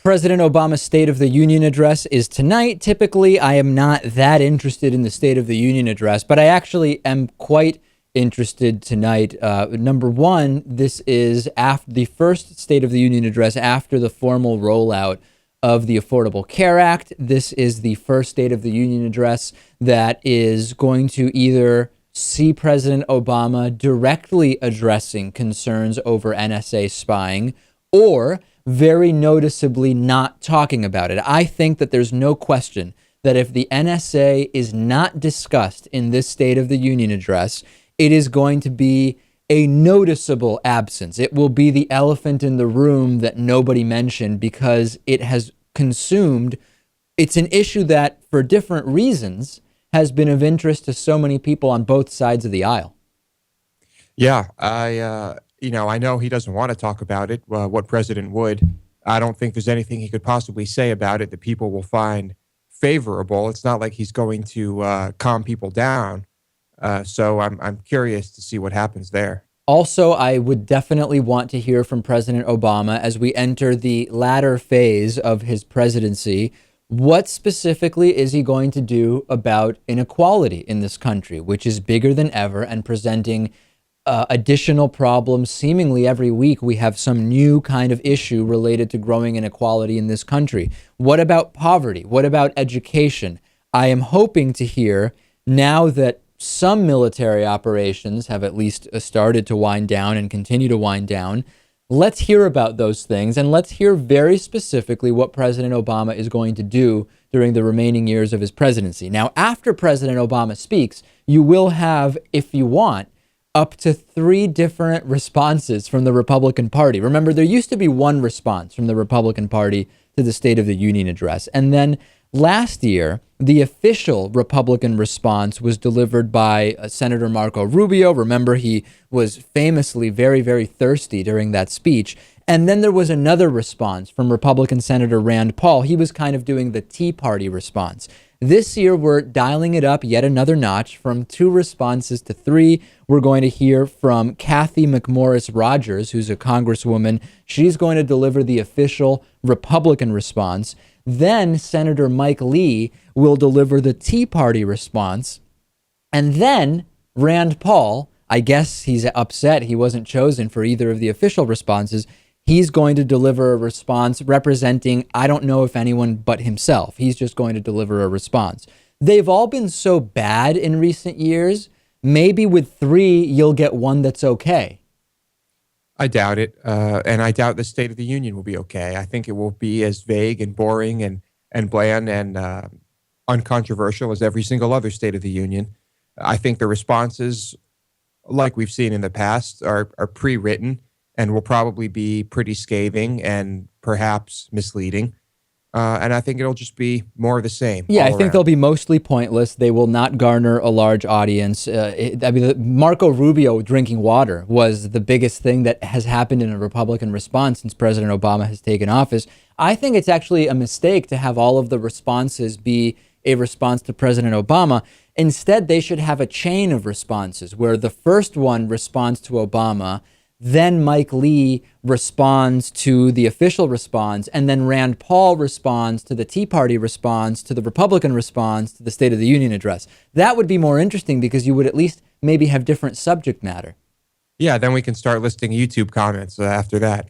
President Obama's State of the Union address is tonight. Typically, I am not that interested in the State of the Union address, but I actually am quite interested tonight. Number one, this is after the first State of the Union address after the formal rollout of the Affordable Care Act. This is the first State of the Union address that is going to either see President Obama directly addressing concerns over NSA spying or very noticeably not talking about it. I think that there's no question that if the NSA is not discussed in this State of the Union address, it is going to be a noticeable absence. It will be the elephant in the room that nobody mentioned because it has consumed. It's an issue that, for different reasons, has been of interest to so many people on both sides of the aisle. Yeah, I know he doesn't want to talk about it. What president would? I don't think there's anything he could possibly say about it that people will find favorable. It's not like he's going to calm people down. So I'm curious to see what happens there. Also, I would definitely want to hear from President Obama as we enter the latter phase of his presidency. What specifically is he going to do about inequality in this country, which is bigger than ever and presenting additional problems? Seemingly every week we have some new kind of issue related to growing inequality in this country. What about poverty? What about education? I am hoping to hear, now that some military operations have at least started to wind down and continue to wind down, let's hear about those things, and let's hear very specifically what President Obama is going to do during the remaining years of his presidency. Now, after President Obama speaks, you will have, if you want, up to 3 different responses from the Republican Party. Remember, there used to be one response from the Republican Party to the State of the Union address. And then last year, the official Republican response was delivered by Senator Marco Rubio. Remember, he was famously very, very thirsty during that speech. And then there was another response from Republican Senator Rand Paul. He was kind of doing the Tea Party response. This year, we're dialing it up yet another notch from 2 responses to 3. We're going to hear from Kathy McMorris Rogers, who's a congresswoman. She's going to deliver the official Republican response. Then Senator Mike Lee will deliver the Tea Party response. And then Rand Paul, I guess he's upset he wasn't chosen for either of the official responses. He's going to deliver a response representing, I don't know if anyone but himself. He's just going to deliver a response. They've all been so bad in recent years. Maybe with 3, you'll get one that's okay. I doubt it. And I doubt the State of the Union will be okay. I think it will be as vague and boring and bland and uncontroversial as every single other State of the Union. I think the responses, like we've seen in the past, are pre-written and will probably be pretty scathing and perhaps misleading. And I think it'll just be more of the same. Yeah, I think they'll be mostly pointless. They will not garner a large audience. Marco Rubio drinking water was the biggest thing that has happened in a Republican response since President Obama has taken office. I think it's actually a mistake to have all of the responses be a response to President Obama. Instead, they should have a chain of responses where the first one responds to Obama, then Mike Lee responds to the official response, and then Rand Paul responds to the Tea Party response, to the Republican response, to the State of the Union address. That would be more interesting because you would at least maybe have different subject matter. Yeah, then we can start listing YouTube comments after that.